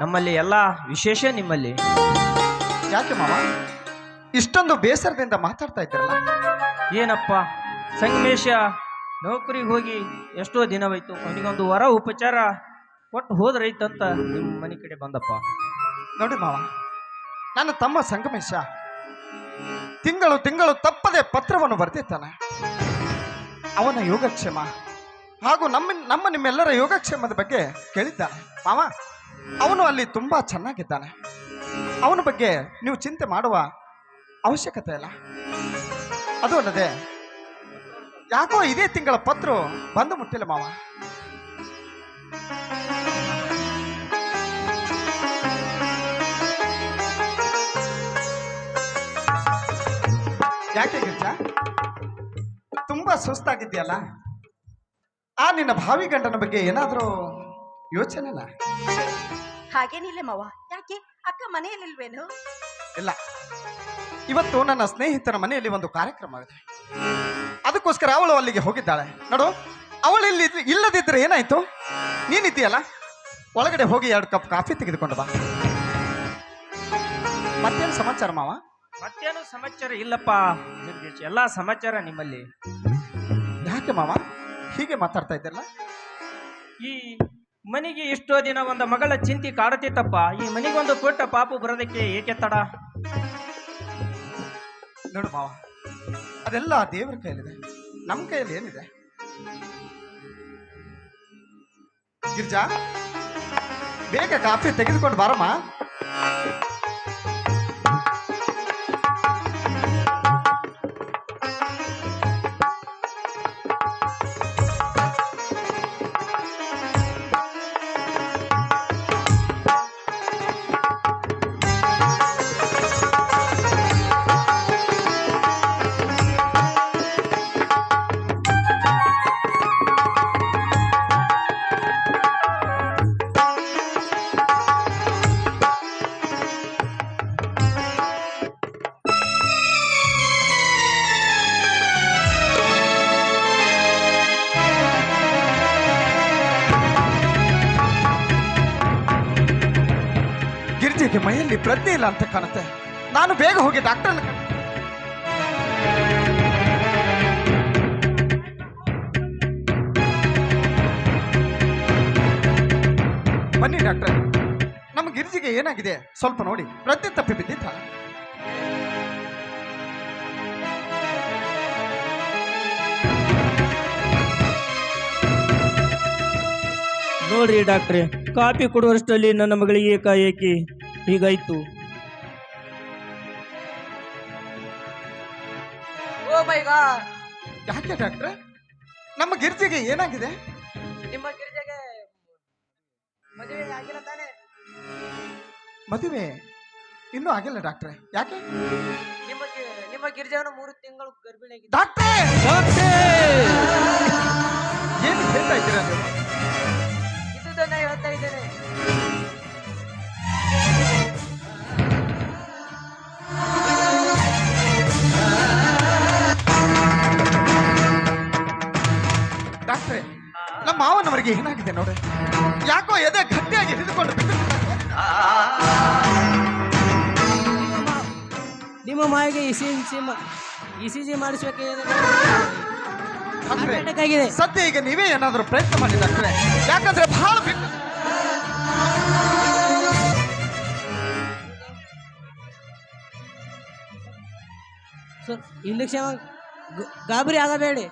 ನಮ್ಮಲ್ಲಿ ಎಲ್ಲ ವಿಶೇಷ ನಿಮ್ಮಲ್ಲಿ. ಯಾಕೆ ಮಾವ ಇಷ್ಟೊಂದು ಬೇಸರದಿಂದ ಮಾತಾಡ್ತಾ ಇದ್ದೀರಲ್ಲ? ಏನಪ್ಪ ಸಂಗಮೇಶ ನೌಕರಿಗೆ ಹೋಗಿ ಎಷ್ಟೋ ದಿನವಾಯ್ತು, ಅವನಿಗೊಂದು ವರ ಉಪಚಾರ ಕೊಟ್ಟು ಹೋದ್ರೈತಂತ ನಿಮ್ಮ ಮನೆ ಕಡೆ ಬಂದಪ್ಪ. ನೋಡಿ ಮಾವ, ನನ್ನ ತಮ್ಮ ಸಂಗಮೇಶ ತಿಂಗಳು ತಿಂಗಳು ತಪ್ಪದೆ ಪತ್ರವನ್ನು ಬರೆದಿದ್ದಾನೆ. ಅವನ ಯೋಗಕ್ಷೇಮ ಹಾಗೂ ನಮ್ಮ ನಿಮ್ಮೆಲ್ಲರ ಯೋಗಕ್ಷೇಮದ ಬಗ್ಗೆ ಕೇಳಿದ್ದಾನೆ. ಮಾವ, ಅವನು ಅಲ್ಲಿ ತುಂಬಾ ಚೆನ್ನಾಗಿದ್ದಾನೆ. ಅವನ ಬಗ್ಗೆ ನೀವು ಚಿಂತೆ ಮಾಡುವ ಅವಶ್ಯಕತೆ ಇಲ್ಲ. ಅದು ಅಲ್ಲದೆ ಯಾಕೋ ಇದೇ ತಿಂಗಳ ಪತ್ರ ಬಂದು ಮುಟ್ಟಿಲ್ಲ ಮಾವ. ಯಾಕೆ ಗಿರ್ಜ, ತುಂಬಾ ಸುಸ್ತಾಗಿದ್ಯಲ್ಲ? ಆ ನಿನ್ನ ಭಾವಿ ಗಂಡನ ಬಗ್ಗೆ ಏನಾದರೂ ಯೋಚನೆನಾ? ಹಾಗೇನಿಲ್ಲ ಮಾವ. ಯಾಕೆ ಅಕ್ಕ ಮನೆಯಲ್ಲಿಲ್ವೇನು? ಇಲ್ಲ, ಇವತ್ತು ನನ್ನ ಸ್ನೇಹಿತನ ಮನೆಯಲ್ಲಿ ಒಂದು ಕಾರ್ಯಕ್ರಮವಿದೆ. ಅದಕ್ಕೋಸ್ಕರ ಅವಳು ಅಲ್ಲಿಗೆ ಹೋಗಿದ್ದಾಳೆ. ನೋಡು, ಅವಳು ಇಲ್ಲಿ ಇಲ್ಲದಿದ್ದರೆ ಏನಾಯ್ತು? ನೀನಿದ್ದೀಯಲ್ಲ, ಒಳಗಡೆ ಹೋಗಿ 2 ಕಪ್ ಕಾಫಿ ತೆಗೆದುಕೊಂಡು ಬಾ. ಮತ್ತೇನು ಸಮಾಚಾರ ಮಾವ? ಮತ್ತೇನು ಸಮಾಚಾರ ಇಲ್ಲಪ್ಪ ಜಗದೀಶ್, ಎಲ್ಲ ಸಮಾಚಾರ ನಿಮ್ಮಲ್ಲಿ. ಯಾಕೆ ಮಾವ ಹೀಗೆ ಮಾತಾಡ್ತಾ ಇದ್ದಲ್ಲ? ಈ ಮನೆಗೆ ಎಷ್ಟೋ ದಿನ ಒಂದು ಮಗಳ ಚಿಂತೆ ಕಾಡುತ್ತಿತ್ತಪ್ಪ. ಈ ಮನೆಗೊಂದು ಪುಟ್ಟ ಪಾಪು ಬರೋದಕ್ಕೆ ಏಕೆ ತಡ? ನೋಡು ಮಾವ, ಅದೆಲ್ಲ ದೇವರ ಕೈಯಲ್ಲಿದೆ, ನಮ್ಮ ಕೈಯಲ್ಲಿ ಏನಿದೆ? ಗಿರ್ಜಾ, ಬೇಗ ಕಾಫಿ ತೆಗೆದುಕೊಂಡು ಬಾರಮ್ಮ. ಗಿರ್ಜಿಗೆ ಮೈಯಲ್ಲಿ ಪ್ರಜ್ಞೆ ಇಲ್ಲ ಅಂತ ಕಾಣುತ್ತೆ. ನಾನು ಬೇಗ ಹೋಗಿ ಡಾಕ್ಟರ್ನ ಬನ್ನಿ ಡಾಕ್ಟರ್. ನಮ್ಮ ಗಿರ್ಜಿಗೆ ಏನಾಗಿದೆ ಸ್ವಲ್ಪ ನೋಡಿ. ಪ್ರಜ್ಞೆ ತಪ್ಪಿ ಬಿದ್ದಿದ್ದಾಳೆ. ನೋಡ್ರಿ ಡಾಕ್ಟ್ರೆ, ಕಾಫಿ ಕೊಡುವಷ್ಟರಲ್ಲಿ ನನ್ನ ಮಗಳಿಗೆ ಏಕಾಏಕಿ ಹೀಗಾಯ್ತು. ಓ ಮೈ ಗಾಡ್, ಯಾಕೆ ಡಾಕ್ಟ್ರೆ, ನಮ್ಮ ಗಿರ್ಜಿಗೆ ಏನಾಗಿದೆ? ನಿಮ್ಮ ಗಿರಿಜೆಗೆ ಮದುವೆ ಆಗಿಲ್ಲ ತಾನೆ? ಮದುವೆ ಇನ್ನೂ ಆಗಿಲ್ಲ ಡಾಕ್ಟ್ರೆ. ಯಾಕೆ? ನಿಮ್ಮ ಗಿರಿಜೆಯನ್ನು 3 ತಿಂಗಳು ಗರ್ಭಿಣಿ ಆಗಿದೆ. ಡಾಕ್ಟ್ರೆ, ಏನು ಹೇಳ್ತಾ ಇದ್ದೀರಾ ನೀವು? ಇದನ್ನ ಹೇಳ್ತಾ ಇದ್ದೇನೆ. ಡಾಕ್ಟ್ರೆ, ನಮ್ಮ ಮಾವನವರಿಗೆ ಏನಾಗಿದೆ ನೋಡಿ. ಯಾಕೋ ಎದೆ ಗಟ್ಟಿಯಾಗಿ ಹಿಡಿದುಕೊಂಡು ಬಿದ್ದಿದ್ದಾರೆ. ನಿಮ್ಮ ಮಾಯಿಗೆ ಇಸಿಜಿ ಮಾಡಿಸ್ಬೇಕಾಗಿದೆ. ಸದ್ಯ ಈಗ ನೀವೇ ಏನಾದರೂ ಪ್ರಯತ್ನ ಮಾಡಿ ಡಾಕ್ಟ್ರೆ, ಯಾಕಂದ್ರೆ ಬಹಳ ಇಂಜೆಕ್ಷನ್ ಗಾಬರಿ ಆಗಬೇಡಿ.